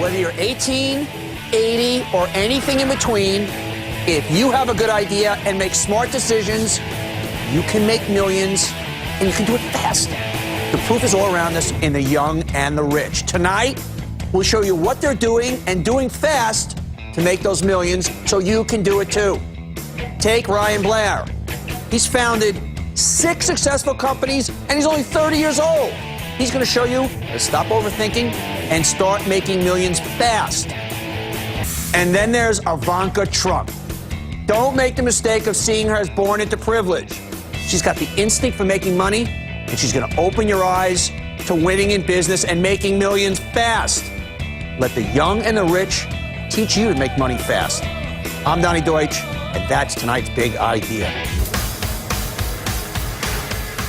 Whether you're 18, 80, or anything in between, if you have a good idea and make smart decisions, you can make millions, and you can do it fast. The proof is all around us in the young and the rich. Tonight, we'll show you what they're doing and doing fast to make those millions so you can do it too. Take Ryan Blair. He's founded 6 successful companies, and he's only 30 years old. He's going to show you how to stop overthinking and start making millions fast. And then there's Ivanka Trump. Don't make the mistake of seeing her as born into privilege. She's got the instinct for making money, and she's going to open your eyes to winning in business and making millions fast. Let the young and the rich teach you to make money fast. I'm Donny Deutsch, and that's tonight's big idea.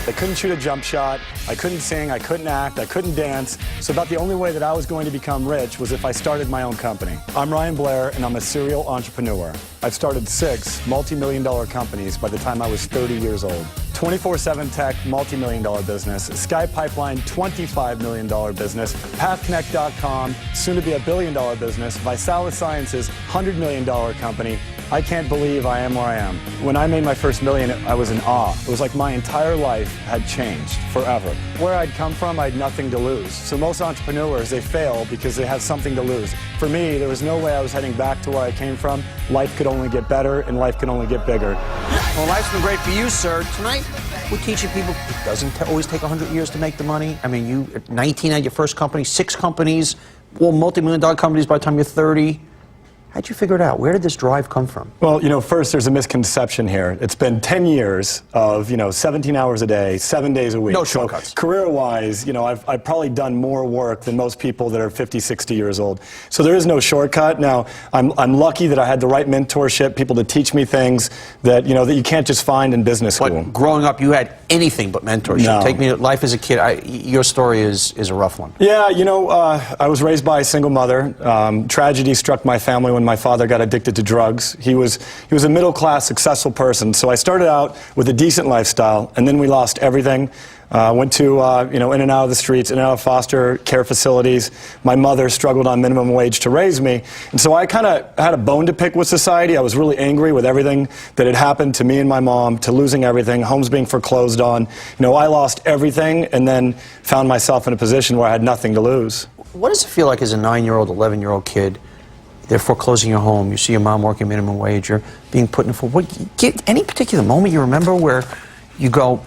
I couldn't shoot a jump shot, I couldn't sing, I couldn't act, I couldn't dance, so about the only way that I was going to become rich was if I started my own company. I'm Ryan Blair, and I'm a serial entrepreneur. I've started 6 multi-million-dollar companies by the time I was 30 years old. 24/7 Tech, multi-million-dollar business. Sky Pipeline, $25 million business. PathConnect.com, soon to be $1 billion business. ViSalus Sciences, $100 million company. I can't believe I am where I am. When I made my first million, I was in awe. It was like my entire life had changed forever. Where I'd come from, I had nothing to lose. So most entrepreneurs, they fail because they have something to lose. For me, there was no way I was heading back to where I came from. Life could only get better, and life could only get bigger. Well, life's been great for you, sir. Tonight, we're teaching people it doesn't always take 100 years to make the money. I mean, you at 19 had your first company, 6 companies, all multi-million-dollar companies by the time you're 30. How'd you figure it out? Where did this drive come from? Well, first there's a misconception here. It's been 10 years of, 17 hours a day, 7 days a week. No shortcuts. So career-wise, I've probably done more work than most people that are 50, 60 years old. So there is no shortcut. Now, I'm lucky that I had the right mentorship, people to teach me things that, that you can't just find in business school. But growing up, you had anything but mentorship. No. Take me to life as a kid. Your story is a rough one. Yeah, I was raised by a single mother. Tragedy struck my family when my father got addicted to drugs. He was a middle-class, successful person. So I started out with a decent lifestyle, and then we lost everything. Went to, in and out of the streets, in and out of foster care facilities. My mother struggled on minimum wage to raise me. And so I kind of had a bone to pick with society. I was really angry with everything that had happened to me and my mom, to losing everything, homes being foreclosed on. I lost everything and then found myself in a position where I had nothing to lose. What does it feel like as a 9-year-old, 11-year-old kid? They're foreclosing your home. You see your mom working minimum wage. You're being put in any particular moment you remember where you go,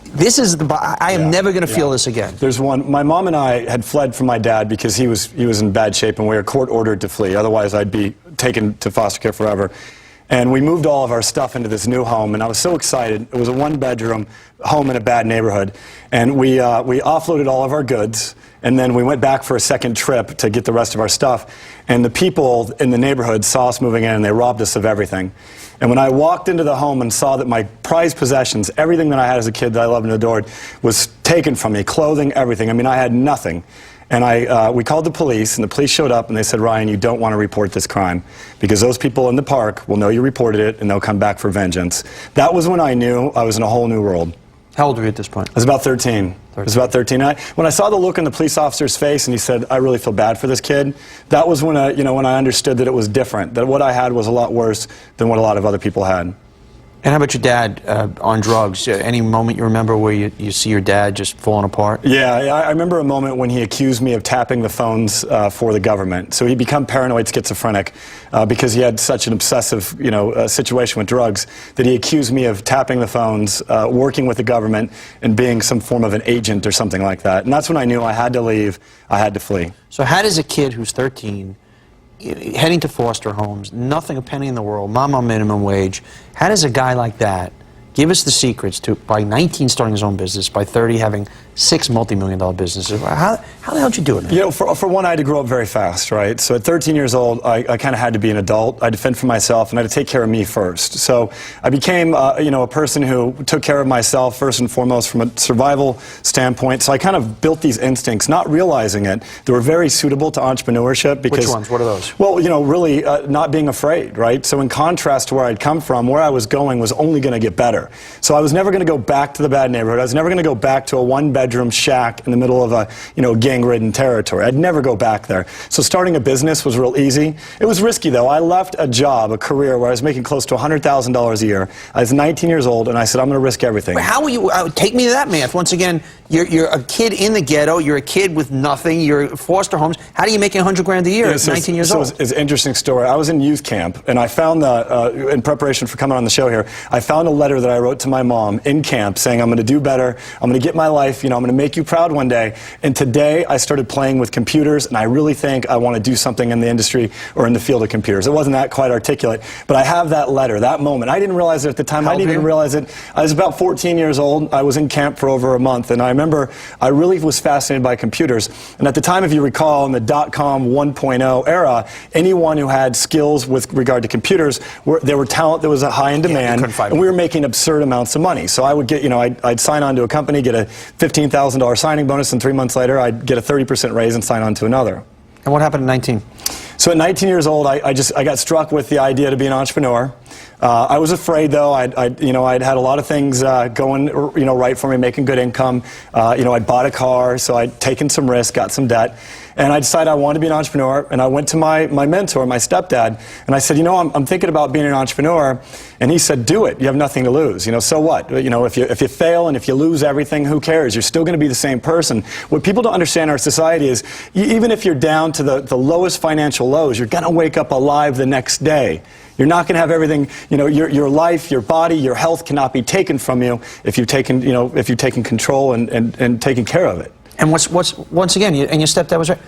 this is I am never going to feel this again? There's one. My mom and I had fled from my dad because he was in bad shape, and we were court ordered to flee. Otherwise, I'd be taken to foster care forever. And we moved all of our stuff into this new home, and I was so excited. It was a 1-bedroom home in a bad neighborhood, and we offloaded all of our goods, and then we went back for a second trip to get the rest of our stuff. And the people in the neighborhood saw us moving in, and they robbed us of everything. And when I walked into the home and saw that my prized possessions, everything that I had as a kid that I loved and adored, was taken from me, clothing, everything. I mean, I had nothing. And we called the police, and the police showed up, and they said, Ryan, you don't want to report this crime, because those people in the park will know you reported it, and they'll come back for vengeance. That was when I knew I was in a whole new world. How old were you at this point? I was about 13. I was about 13. When I saw the look on the police officer's face, and he said, I really feel bad for this kid, that was when I understood that it was different, that what I had was a lot worse than what a lot of other people had. And how about your dad on drugs? Any moment you remember where you see your dad just falling apart? Yeah, I remember a moment when he accused me of tapping the phones for the government. So he'd become paranoid schizophrenic because he had such an obsessive, situation with drugs that he accused me of tapping the phones, working with the government, and being some form of an agent or something like that. And that's when I knew I had to leave, I had to flee. So how does a kid who's 13 heading to foster homes, nothing a penny in the world, mom on minimum wage, how does a guy like that give us the secrets to, by 19 starting his own business, by 30 having 6 multi-million-dollar businesses? How the hell did you do it? For one, I had to grow up very fast, right? So at 13 years old, I kind of had to be an adult. I had to fend for myself, and I had to take care of me first. So I became, a person who took care of myself first and foremost from a survival standpoint. So I kind of built these instincts, not realizing it. They were very suitable to entrepreneurship because... Which ones? What are those? Well, really not being afraid, right? So in contrast to where I'd come from, where I was going was only going to get better. So I was never going to go back to the bad neighborhood. I was never going to go back to a 1-bedroom four-bedroom shack in the middle of a, gang-ridden territory. I'd never go back there. So starting a business was real easy. It was risky, though. I left a job, a career, where I was making close to $100,000 a year. I was 19 years old, and I said, I'm going to risk everything. How will you, take me to that math. Once again, you're a kid in the ghetto, you're a kid with nothing, you're foster homes. How do you make $100,000 a year at 19 years old? It's an interesting story. I was in youth camp, and I found, in preparation for coming on the show here, I found a letter that I wrote to my mom in camp saying, I'm going to do better, I'm going to get my life, I'm going to make you proud one day. And today, I started playing with computers, and I really think I want to do something in the industry or in the field of computers. It wasn't that quite articulate, but I have that letter, that moment. I didn't realize it at the time. I didn't even realize it. I was about 14 years old. I was in camp for over a month, and I remember I really was fascinated by computers. And at the time, if you recall, in the .com 1.0 era, anyone who had skills with regard to computers, there were talent that was high in demand, and we were making absurd amounts of money. So I would get, I'd sign on to a company, get a $15,000 signing bonus, and 3 months later, I'd get a 30% raise and sign on to another. And what happened at 19? So at 19 years old, I got struck with the idea to be an entrepreneur. I was afraid, though. I'd had a lot of things going, right for me, making good income. I'd bought a car, so I'd taken some risk, got some debt. And I decided I wanted to be an entrepreneur, and I went to my mentor, my stepdad, and I said, I'm thinking about being an entrepreneur. And he said, do it. You have nothing to lose. So what? If you fail and if you lose everything, who cares? You're still going to be the same person. What people don't understand in our society is, even if you're down to the lowest financial lows, you're going to wake up alive the next day. You're not going to have everything, your life, your body, your health cannot be taken from you if you've taken control and taken care of it. And once again, and your stepdad was right.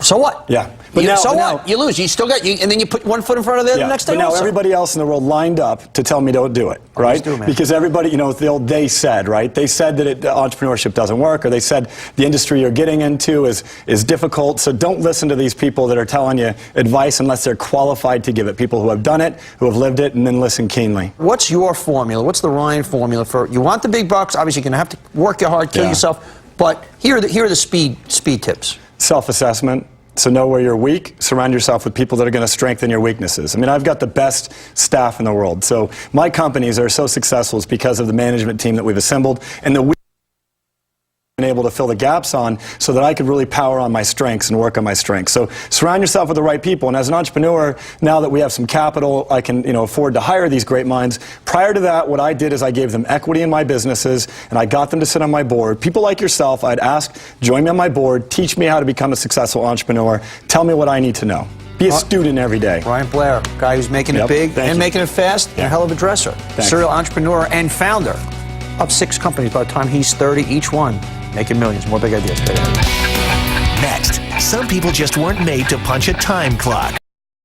So what? Yeah. But what? You lose. You still got, and then you put one foot in front of the next day. But now also. everybody else in the world lined up to tell me don't do it, right? Because everybody, the old they said, right? They said that entrepreneurship doesn't work, or they said the industry you're getting into is difficult. So don't listen to these people that are telling you advice unless they're qualified to give it. People who have done it, who have lived it, and then listen keenly. What's your formula? What's the Ryan formula for? You want the big bucks? Obviously, you're going to have to work your hard, kill yourself. But here are the speed tips. Self-assessment. So know where you're weak. Surround yourself with people that are going to strengthen your weaknesses. I mean, I've got the best staff in the world. So my companies are so successful is because of the management team that we've assembled and the been able to fill the gaps on so that I could really power on my strengths and work on my strengths. So surround yourself with the right people. And as an entrepreneur, now that we have some capital, I can afford to hire these great minds. Prior to that, what I did is I gave them equity in my businesses and I got them to sit on my board. People like yourself, I'd ask, join me on my board, teach me how to become a successful entrepreneur, tell me what I need to know. Be a student every day. Ryan Blair, guy who's making it big and making it fast, and a hell of a dresser. Serial entrepreneur and founder of 6 companies by the time he's 30, each one making millions. More big ideas. Next, some people just weren't made to punch a time clock.